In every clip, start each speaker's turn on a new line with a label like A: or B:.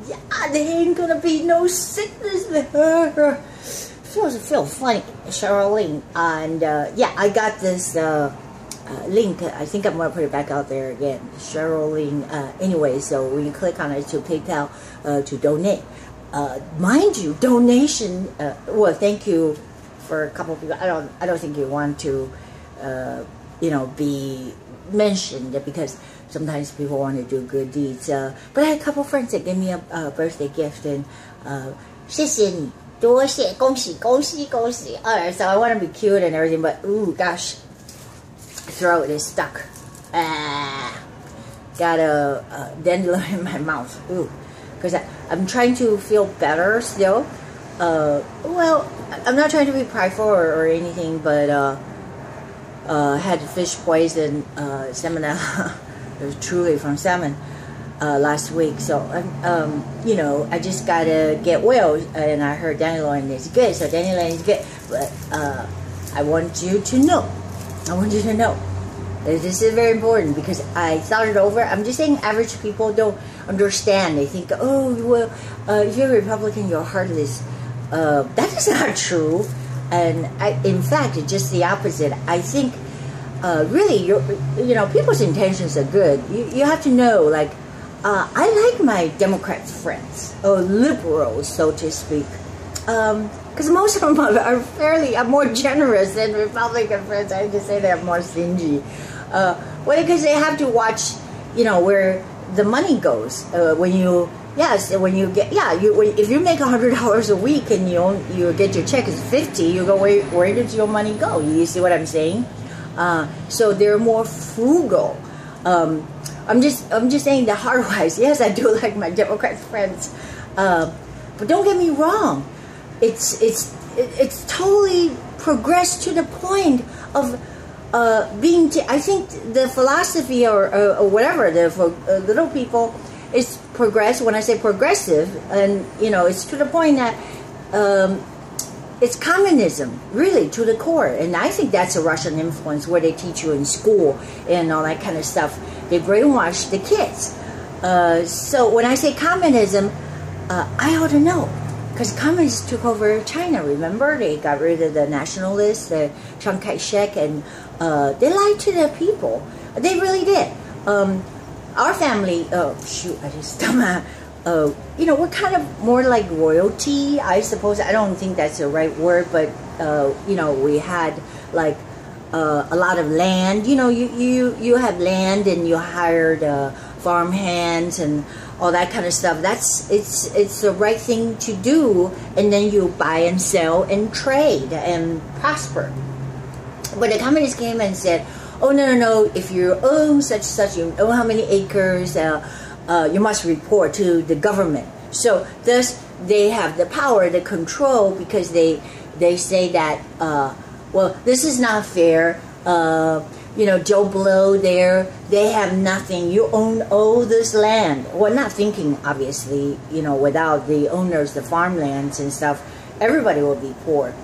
A: yeah, there ain't gonna be no sickness with her. Feel funny, Cheryl Ling. And yeah, I got this link. I think I'm gonna put it back out there again. Cheryl Ling. Anyway, so when you click on it to PayPal to donate, mind you, donation. Well, thank you for a couple of people. I don't think you want to, be mentioned because sometimes people want to do good deeds. But I had a couple of friends that gave me a birthday gift and 谢谢你。多谢恭喜恭喜恭喜 Alright, so I want to be cute and everything, but ooh gosh, throat is stuck. Got a dandelion in my mouth. Ooh, because I'm trying to feel better still. Well, I'm not trying to be prideful or anything, but had fish poison, salmonella. It was truly from salmon. Last week, so I just gotta get well, and I heard dandelion is good, so dandelion is good. But I want you to know, that this is very important because I thought it over. I'm just saying, average people don't understand. They think, oh well, if you're a Republican, you're heartless. That is not true, and in fact, it's just the opposite. I think really, people's intentions are good. You have to know, like. I like my Democrat friends, or liberals, so to speak, because most of them are more generous than Republican friends. I just say they're more stingy. Well, because they have to watch, where the money goes. If you make $100 a week and you get your check is $50, you go, where did your money go? You see what I'm saying? So they're more frugal. I'm just saying that heart-wise, yes, I do like my Democrat friends, but don't get me wrong, it's totally progressed to the point of being. I think the philosophy or whatever for little people is progress. When I say progressive, and it's to the point that it's communism, really, to the core, and I think that's a Russian influence where they teach you in school and all that kind of stuff. They brainwash the kids. So when I say communism, I ought to know. Because communists took over China, remember? They got rid of the nationalists, the Chiang Kai-shek, and they lied to the people. They really did. Our family, I just we're kind of more like royalty, I suppose. I don't think that's the right word, but, we had like a lot of land. You have land and you hired farm hands and all that kind of stuff. It's the right thing to do, and then you buy and sell and trade and prosper. But the communists came and said, oh no, if you own such, you know how many acres, you must report to the government. So thus they have the power, the control, because they say that well, this is not fair. Joe Blow there, they have nothing. You own all this land. Well, not thinking, obviously, without the owners, the farmlands and stuff, everybody will be poor.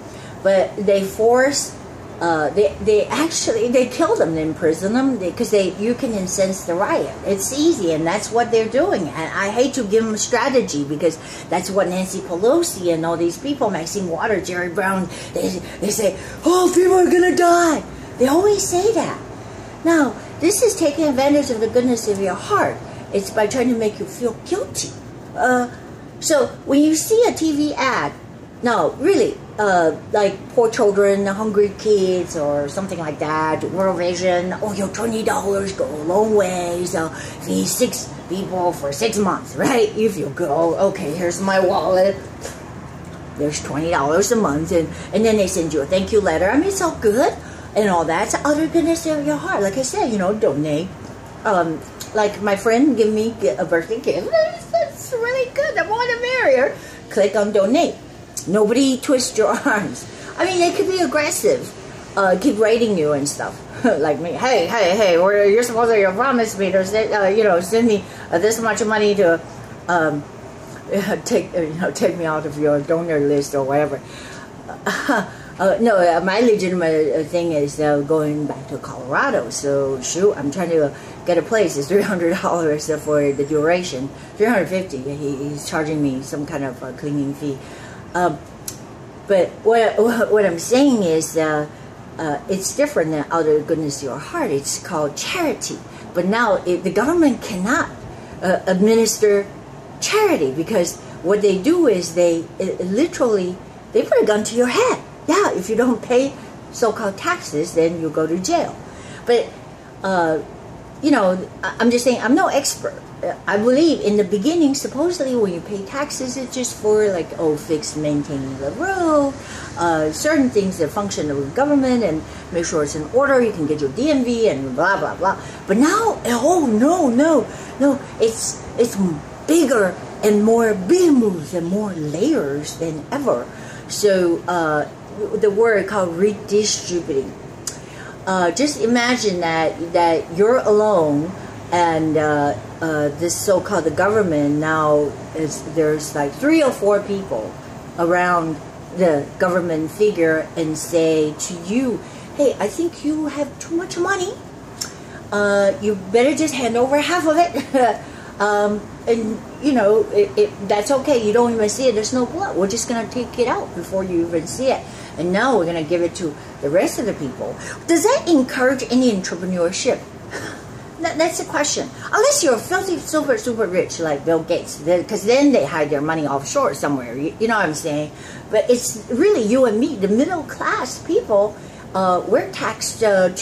A: But they force, they kill them, they imprison them, because you can incense the riot. It's easy, and that's what they're doing. And I hate to give them a strategy, because that's what Nancy Pelosi and all these people, Maxine Waters, Jerry Brown, they say, oh, people are gonna die. They always say that. Now, this is taking advantage of the goodness of your heart. It's by trying to make you feel guilty. So when you see a TV ad, no, really, like poor children, hungry kids, or something like that, World Vision, oh, your $20 go a long way, so feed 6 people for 6 months, right? You feel good. Oh, okay, here's my wallet. There's $20 a month, and then they send you a thank you letter. I mean, it's all good. And all that's utter goodness of your heart. Like I said, donate. Like my friend gave me a birthday gift. That's really good. The more the merrier. Click on donate. Nobody twist your arms. I mean, they could be aggressive. Keep rating you and stuff. Like me. Hey, you're supposed to promise me to send me this much money to take me out of your donor list or whatever. No, my legitimate thing is going back to Colorado. So shoot, I'm trying to get a place is $300 for the duration. $350. He's charging me some kind of cleaning fee. But what I'm saying is, it's different than out of the goodness of your heart. It's called charity. But now the government cannot administer charity, because what they do is they literally they put a gun to your head. Yeah, if you don't pay so-called taxes, then you go to jail. But I'm just saying, I'm no expert. I believe in the beginning, supposedly when you pay taxes, it's just for like, fix maintaining the road, certain things that function of the government, and make sure it's in order. You can get your DMV and blah blah blah. But now, no, it's bigger and more behemoth and more layers than ever. So the word called redistributing. Just imagine that you're alone, and this so-called the government now there's like 3 or 4 people around the government figure and say to you, hey, I think you have too much money. You better just hand over half of it. And that's okay. You don't even see it. There's no blood. We're just gonna take it out before you even see it. And now we're gonna give it to the rest of the people. Does that encourage any entrepreneurship? That's the question. Unless you're filthy, super rich like Bill Gates, because then they hide their money offshore somewhere. You know what I'm saying? But it's really you and me, the middle class people. We're taxed to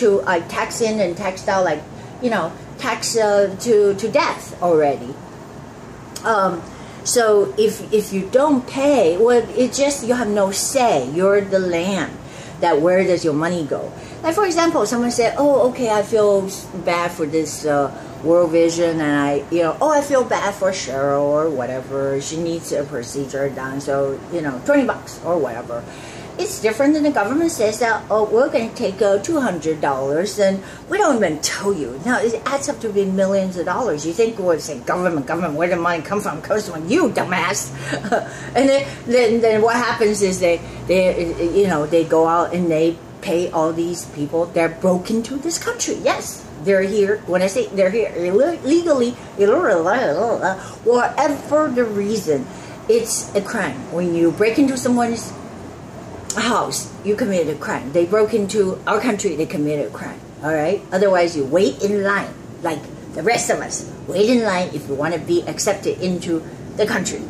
A: tax in and taxed out, like tax to death already. So if you don't pay, well, it's just you have no say. You're the land. That where does your money go? Like for example, someone said, "Oh, okay, I feel bad for this World Vision, and I feel bad for Cheryl or whatever. She needs a procedure done, so $20 or whatever." It's different than the government says that, we're going to take $200, and we don't even tell you. Now, it adds up to be millions of dollars. You think we would say, government, where did the money come from? It comes from you, dumbass. And then what happens is they go out and they pay all these people. They're broke into this country. Yes, they're here. When I say they're here illegally, whatever the reason, it's a crime. When you break into someone's house, you committed a crime. They broke into our country, they committed a crime. All right. Otherwise, you wait in line, like the rest of us. Wait in line if you want to be accepted into the country.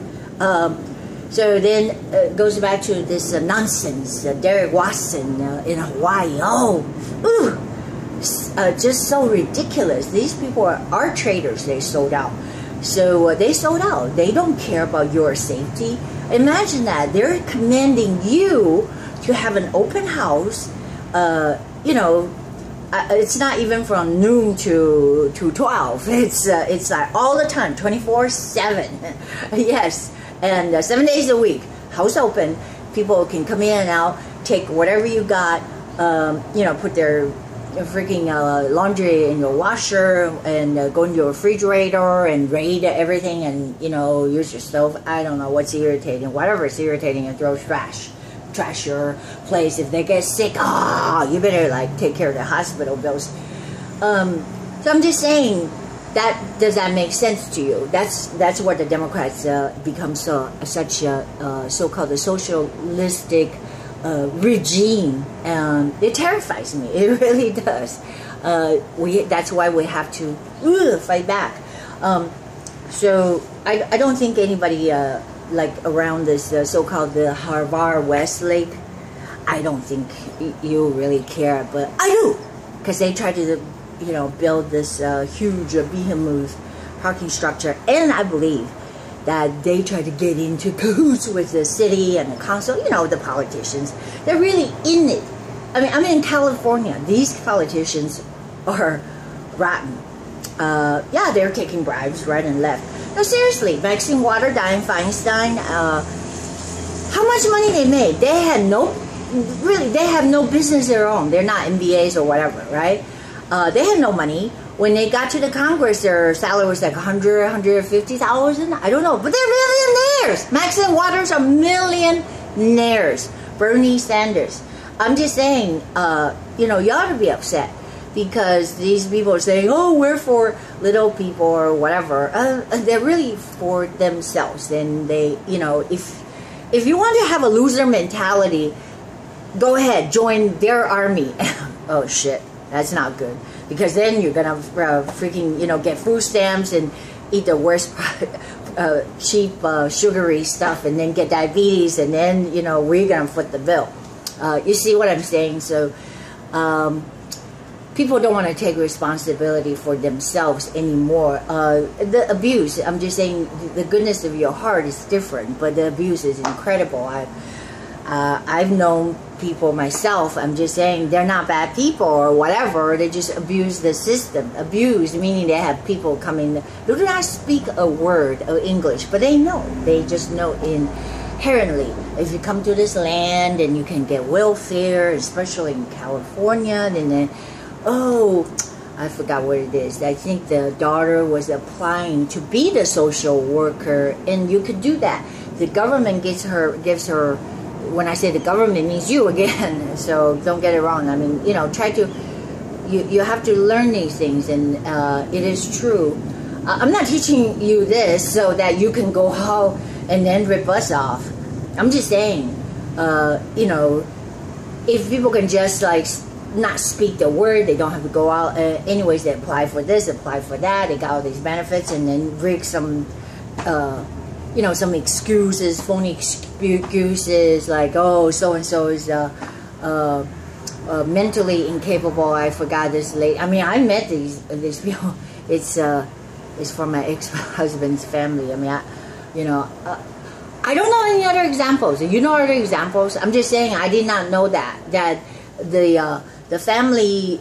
A: So then it goes back to this nonsense. Derek Watson in Hawaii. Just so ridiculous. These people are traitors. They sold out. So they sold out. They don't care about your safety. Imagine that. They're commanding you to have an open house. It's not even from noon to 12. It's like all the time, 24/7. Yes, and 7 days a week. House open. People can come in and out, take whatever you got. Put their freaking laundry in your washer, and go into your refrigerator and raid everything, and use your stove. I don't know what's irritating. Whatever is irritating, and throw trash your place. If they get sick, you better like take care of the hospital bills. So I'm just saying, does that make sense to you? That's what the Democrats become such a so-called socialistic regime. It terrifies me. It really does. That's why we have to fight back. So I don't think anybody like around this so-called the Harvard Westlake, I don't think you really care, but I do, because they try to build this huge behemoth parking structure, and I believe that they try to get into cahoots with the city and the council, the politicians. They're really in it. I mean, I'm in California. These politicians are rotten. They're taking bribes right and left. No, seriously, Maxine Waters, Dianne Feinstein, how much money they made? They have no business of their own. They're not MBAs or whatever, right? They had no money. When they got to the Congress, their salary was like $150,000. I don't know, but they're millionaires. Maxine Waters are millionaires. Bernie Sanders. I'm just saying, you ought to be upset. because these people are saying, oh, we're for little people or whatever. They're really for themselves. And they, you know, if you want to have a loser mentality, go ahead, join their army. Oh shit, that's not good, because then you're gonna freaking, you know, get food stamps and eat the worst cheap sugary stuff, and then get diabetes, and then, you know, we're gonna foot the bill. You see what I'm saying? So people don't want to take responsibility for themselves anymore. The abuse, I'm just saying, the goodness of your heart is different, but the abuse is incredible. I've known people myself. I'm just saying, they're not bad people or whatever. They just abuse the system. Abuse meaning they have people coming who do not speak a word of English, but they know. They just know inherently. If you come to this land and you can get welfare, especially in California, then oh, I forgot what it is. I think the daughter was applying to be the social worker, and you could do that. The government gives her. When I say the government, means you again. So don't get it wrong. I mean, you know, try to. You have to learn these things, and it is true. I'm not teaching you this so that you can go out and then rip us off. I'm just saying, you know, if people can just like not speak the word, they don't have to go out. Anyways, they apply for this, apply for that. They got all these benefits, and then rig some, you know, some excuses, phony excuses, like, oh, so and so is mentally incapable. I forgot this lady. I mean, I met these people. It's from my ex-husband's family. I mean, you know. I don't know any other examples. You know other examples? I'm just saying, I did not know that the family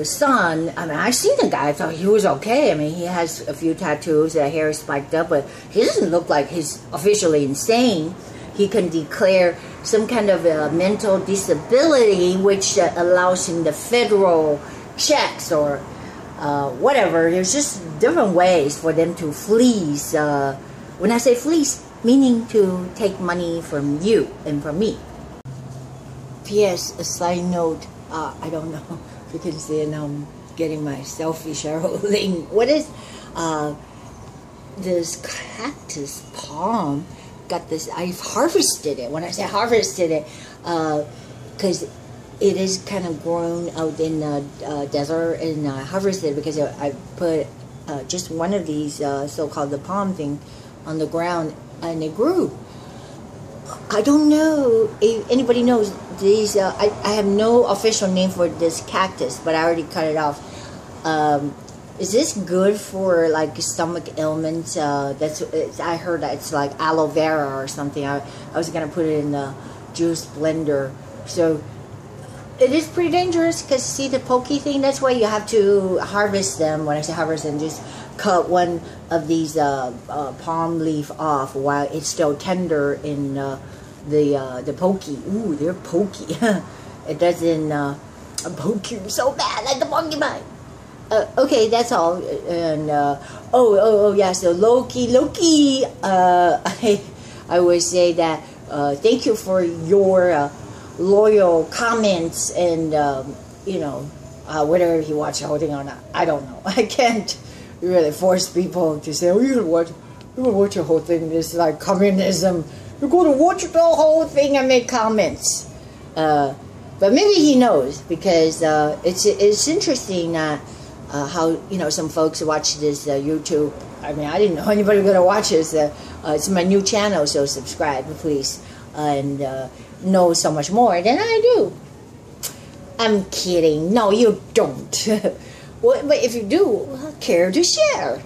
A: son, I mean, I seen the guy. I thought he was okay. I mean, he has a few tattoos, the hair is spiked up, but he doesn't look like he's officially insane. He can declare some kind of a mental disability, which allows him the federal checks or whatever. There's just different ways for them to fleece. When I say fleece, meaning to take money from you and from me. P.S. a side note, I don't know if you can see it now, I'm getting my selfie, Cheryl, Ling. What is this cactus palm? Got this, I've harvested it. When I say harvested it, because it is kind of grown out in the desert, and I harvested it because I put just one of these so-called the palm thing on the ground, and it grew. I don't know if anybody knows these. I have no official name for this cactus, but I already cut it off. Is this good for like stomach ailments? I heard that it's like aloe vera or something. I was gonna put it in the juice blender. So it is pretty dangerous, because see the pokey thing. That's why you have to harvest them. When I say harvest them, just cut one of these palm leaf off while it's still tender in the pokey. Ooh, they're pokey. It doesn't poke you so bad like the porcupine. Okay, that's all. And oh yeah. So Loki. I would say that thank you for your loyal comments, and you know, whether you watch the whole thing or not, I don't know. I can't really force people to say, oh, you can watch the whole thing. It's like communism. You're going to watch the whole thing and make comments. But maybe he knows, because it's interesting that how, you know, some folks watch this YouTube. I mean, I didn't know anybody was going to watch this. It's my new channel, so subscribe, please, and know so much more than I do. I'm kidding. No, you don't. Well, but if you do, care to share.